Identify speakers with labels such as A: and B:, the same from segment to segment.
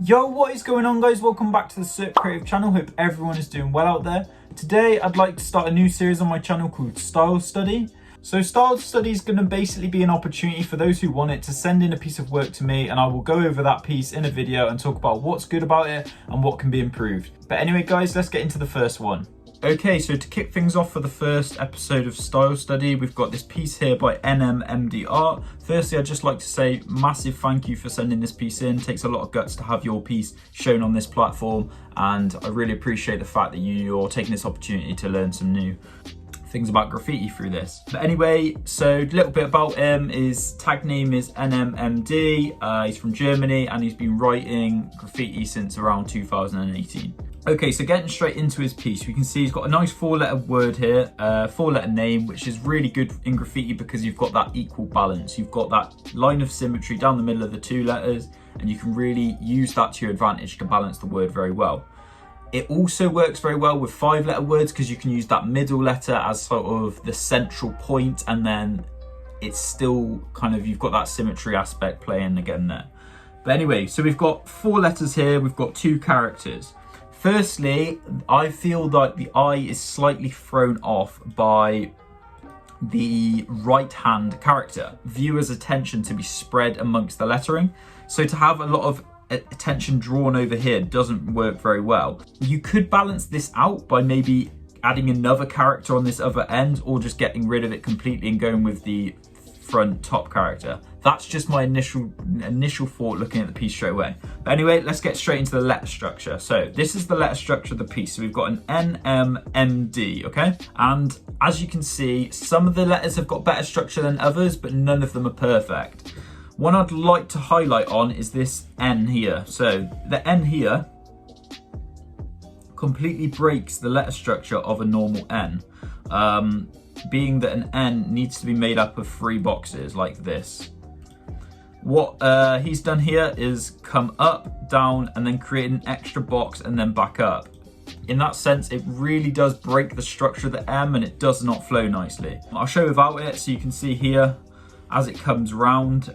A: Yo, what is going on, guys? Welcome back to the Creative channel. Hope everyone is doing well out there. Today I'd like to start a new series on my channel called Style Study. So Style Study is going to basically be an opportunity for those who want it to send in a piece of work to me, and I will go over that piece in a video and talk about what's good about it and what can be improved. But anyway, guys, let's get into the first one. Okay, so to kick things off for the first episode of Style Study, we've got this piece here by NMMD Art. Firstly, I'd just like to say massive thank you for sending this piece in. It takes a lot of guts to have your piece shown on this platform, and I really appreciate the fact that you're taking this opportunity to learn some new things about graffiti through this. But anyway, so a little bit about him. His tag name is NMMD. He's from Germany and he's been writing graffiti since around 2018. Okay, so getting straight into his piece, we can see he's got a nice 4-letter word here, 4-letter name, which is really good in graffiti because you've got that equal balance. You've got that line of symmetry down the middle of the 2 letters, and you can really use that to your advantage to balance the word very well. It also works very well with 5-letter words because you can use that middle letter as sort of the central point, and then it's still kind of, you've got that symmetry aspect playing again there. But anyway, so we've got 4 letters here, we've got 2 characters. Firstly, I feel like the eye is slightly thrown off by the right-hand character. Viewers' attention to be spread amongst the lettering. So to have a lot of attention drawn over here doesn't work very well. You could balance this out by maybe adding another character on this other end, or just getting rid of it completely and going with the front top character. That's just my initial thought looking at the piece straight away. But anyway, let's get straight into the letter structure. So this is the letter structure of the piece. So we've got an NMMD, okay? And as you can see, some of the letters have got better structure than others, but none of them are perfect. One I'd like to highlight on is this N here. So the N here completely breaks the letter structure of a normal N. Being that an N needs to be made up of 3 boxes like this. What he's done here is come up, down, and then create an extra box and then back up. In that sense, it really does break the structure of the M, and it does not flow nicely. I'll show without it, so you can see here, as it comes round,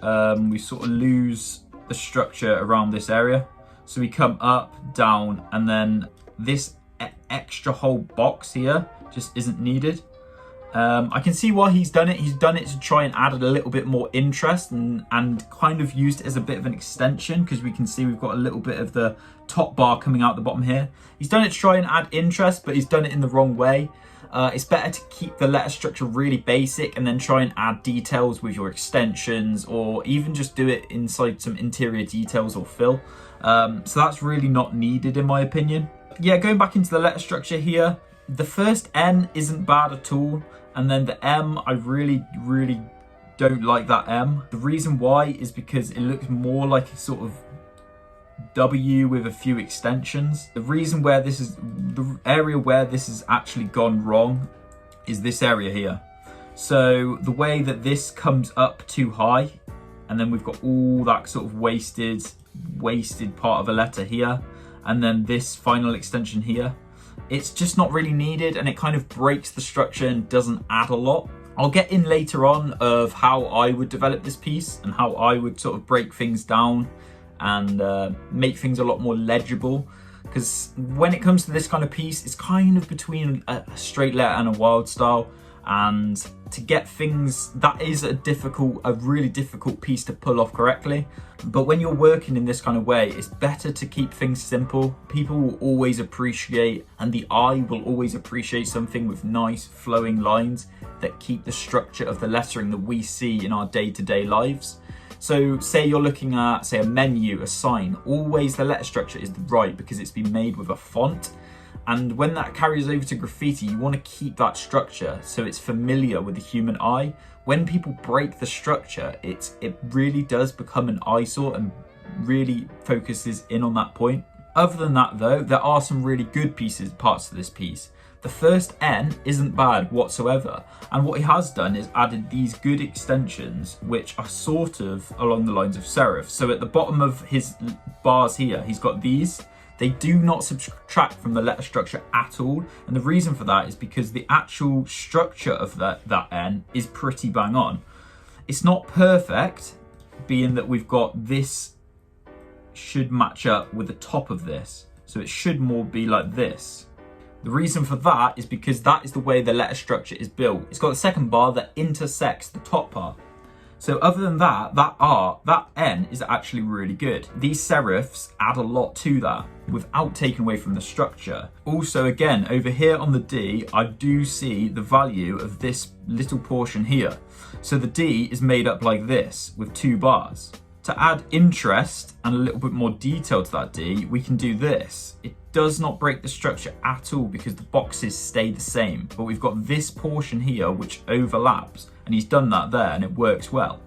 A: we sort of lose the structure around this area. So we come up, down, and then this extra whole box here just isn't needed. I can see why he's done it. He's done it to try and add a little bit more interest and kind of used it as a bit of an extension, because we can see we've got a little bit of the top bar coming out the bottom here. He's done it to try and add interest, but he's done it in the wrong way. It's better to keep the letter structure really basic and then try and add details with your extensions, or even just do it inside some interior details or fill. So that's really not needed in my opinion. Yeah, going back into the letter structure here, the first N isn't bad at all. And then the M, I really don't like that M. The reason why is because it looks more like a sort of W with a few extensions. The reason where this is, the area where this has actually gone wrong is this area here. So the way that this comes up too high, and then we've got all that sort of wasted part of a letter here, and then this final extension here, it's just not really needed, and it kind of breaks the structure and doesn't add a lot. I'll get in later on of how I would develop this piece and how I would sort of break things down and make things a lot more legible, because when it comes to this kind of piece, it's kind of between a straight letter and a wild style, and to get things, that is a really difficult piece to pull off correctly. But when you're working in this kind of way, it's better to keep things simple. People will always appreciate, and the eye will always appreciate, something with nice flowing lines that keep the structure of the lettering that we see in our day-to-day lives. So say you're looking at, say, a menu, a sign, always the letter structure is right because it's been made with a font. And when that carries over to graffiti, you want to keep that structure so it's familiar with the human eye. When people break the structure, it really does become an eyesore and really focuses in on that point. Other than that though, there are some really good parts to this piece. The first N isn't bad whatsoever, and what he has done is added these good extensions which are sort of along the lines of serif. So at the bottom of his bars here, he's got these. They do not subtract from the letter structure at all, and the reason for that is because the actual structure of that N is pretty bang on. It's not perfect, being that we've got this should match up with the top of this. So it should more be like this. The reason for that is because that is the way the letter structure is built. It's got a second bar that intersects the top bar. So other than that, that N is actually really good. These serifs add a lot to that without taking away from the structure. Also, again, over here on the D, I do see the value of this little portion here. So the D is made up like this with 2 bars. To add interest and a little bit more detail to that D, we can do this. It does not break the structure at all because the boxes stay the same, but we've got this portion here which overlaps, and he's done that there and it works well.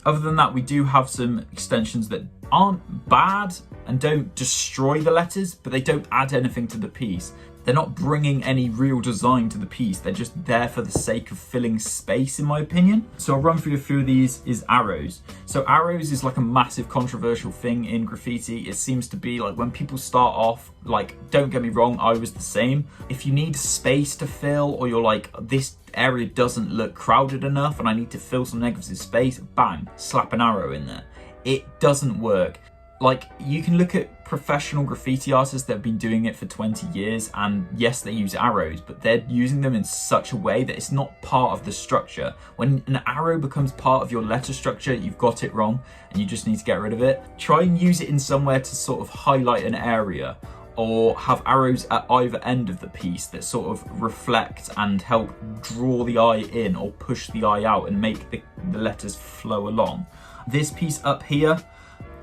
A: Other than that, we do have some extensions that aren't bad and don't destroy the letters, but they don't add anything to the piece. They're not bringing any real design to the piece. They're just there for the sake of filling space, in my opinion. So I'll run through a few of these is arrows. So arrows is like a massive controversial thing in graffiti. It seems to be like when people start off, like, don't get me wrong, I was the same. If you need space to fill, or you're like, this area doesn't look crowded enough and I need to fill some negative space, bang, slap an arrow in there. It doesn't work. Like, you can look at professional graffiti artists that have been doing it for 20 years, and yes, they use arrows, but they're using them in such a way that it's not part of the structure. When an arrow becomes part of your letter structure, you've got it wrong and you just need to get rid of it. Try and use it in somewhere to sort of highlight an area, or have arrows at either end of the piece that sort of reflect and help draw the eye in or push the eye out and make the letters flow along. This piece up here,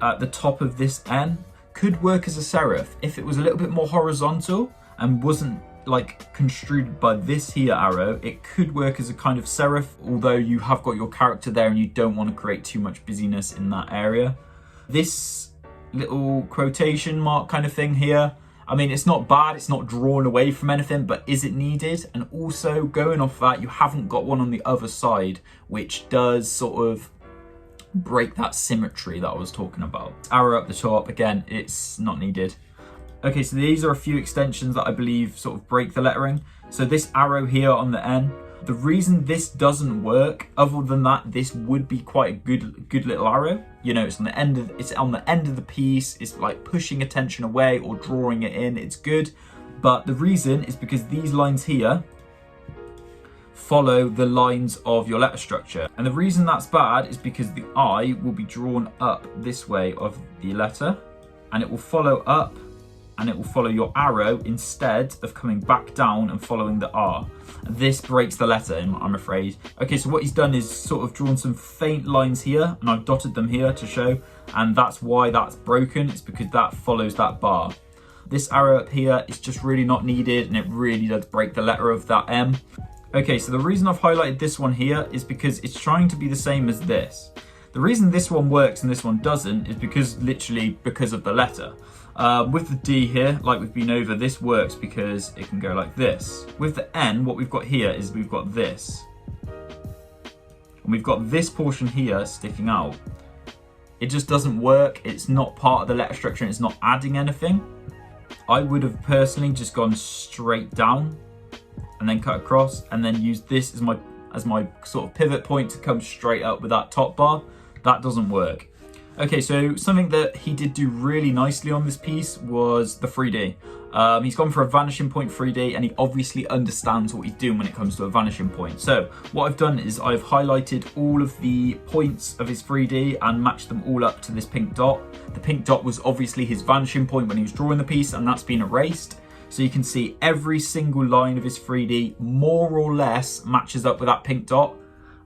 A: at the top of this N, could work as a serif if it was a little bit more horizontal and wasn't like construed by this here arrow. It could work as a kind of serif, although you have got your character there and you don't want to create too much busyness in that area. This little quotation mark kind of thing here, I mean, it's not bad, it's not drawn away from anything, but is it needed? And also, going off that, you haven't got one on the other side, which does sort of break that symmetry that I was talking about. Arrow up the top, again, it's not needed. Okay, so these are a few extensions that I believe sort of break the lettering. So this arrow here on the N, the reason this doesn't work, other than that this would be quite a good little arrow. You know, it's on the end of the piece, it's like pushing attention away or drawing it in, it's good. But the reason is because these lines here follow the lines of your letter structure. And the reason that's bad is because the I will be drawn up this way of the letter, and it will follow up, and it will follow your arrow instead of coming back down and following the R. And this breaks the letter, I'm afraid. Okay, so what he's done is sort of drawn some faint lines here, and I've dotted them here to show, and that's why that's broken. It's because that follows that bar. This arrow up here is just really not needed, and it really does break the letter of that M. Okay, so the reason I've highlighted this one here is because it's trying to be the same as this. The reason this one works and this one doesn't is because of the letter. With the D here, like we've been over, this works because it can go like this. With the N, what we've got here is we've got this. And we've got this portion here sticking out. It just doesn't work. It's not part of the letter structure and it's not adding anything. I would have personally just gone straight down and then cut across, and then use this as my sort of pivot point to come straight up with that top bar. That doesn't work. Okay, so something that he did do really nicely on this piece was the 3D. He's gone for a vanishing point 3D, and he obviously understands what he's doing when it comes to a vanishing point. So what I've done is I've highlighted all of the points of his 3D and matched them all up to this pink dot. The pink dot was obviously his vanishing point when he was drawing the piece, and that's been erased. So you can see every single line of his 3D more or less matches up with that pink dot.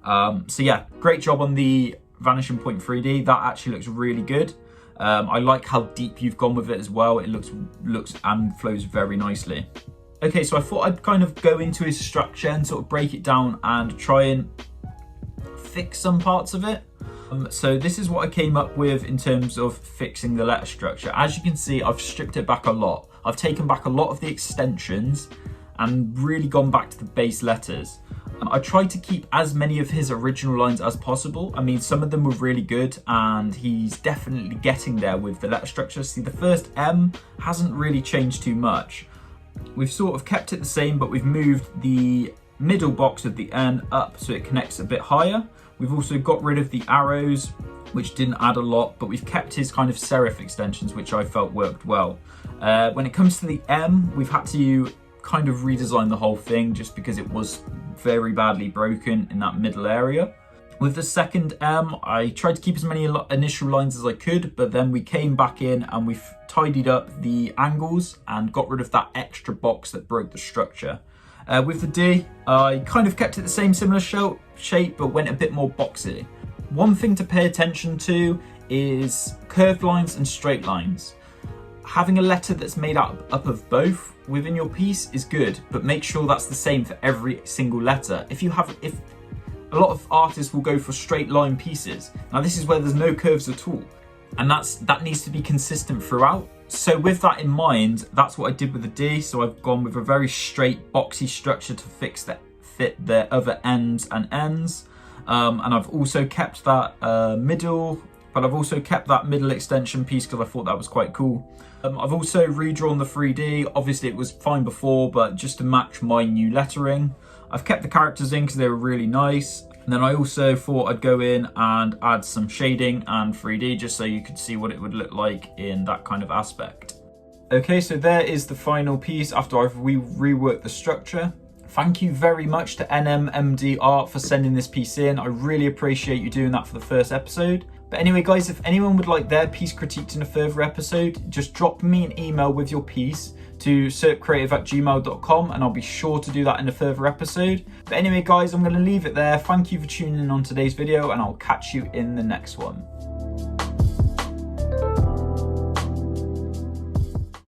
A: So yeah, great job on the vanishing point 3D. That actually looks really good. I like how deep you've gone with it as well. It looks and flows very nicely. Okay, so I thought I'd kind of go into his structure and sort of break it down and try and fix some parts of it. So this is what I came up with in terms of fixing the letter structure. As you can see, I've stripped it back a lot. I've taken back a lot of the extensions and really gone back to the base letters. I tried to keep as many of his original lines as possible. I mean, some of them were really good and he's definitely getting there with the letter structure. See, the first M hasn't really changed too much. We've sort of kept it the same, but we've moved the middle box of the N up so it connects a bit higher, We've also got rid of the arrows, which didn't add a lot, but we've kept his kind of serif extensions, which I felt worked well. When it comes to the M, we've had to kind of redesign the whole thing just because it was very badly broken in that middle area. With the second M, I tried to keep as many initial lines as I could, but then we came back in and we've tidied up the angles and got rid of that extra box that broke the structure. With the D, I kind of kept it the same similar shape, but went a bit more boxy. One thing to pay attention to is curved lines and straight lines. Having a letter that's made up of both within your piece is good, but make sure that's the same for every single letter. If a lot of artists will go for straight line pieces. Now this is where there's no curves at all, and that needs to be consistent throughout. So with that in mind, that's what I did with the D. So I've gone with a very straight boxy structure to fit the other ends and ends. And I've also kept that middle, but I've also kept that middle extension piece because I thought that was quite cool. I've also redrawn the 3D. Obviously it was fine before, but just to match my new lettering. I've kept the characters in because they were really nice. And then I also thought I'd go in and add some shading and 3D just so you could see what it would look like in that kind of aspect. Okay, so there is the final piece after I've reworked the structure. Thank you very much to NMMD Art for sending this piece in. I really appreciate you doing that for the first episode. But anyway guys, if anyone would like their piece critiqued in a further episode, just drop me an email with your piece to serpcreative@gmail.com and I'll be sure to do that in a further episode. But anyway guys, I'm going to leave it there. Thank you for tuning in on today's video and I'll catch you in the next one.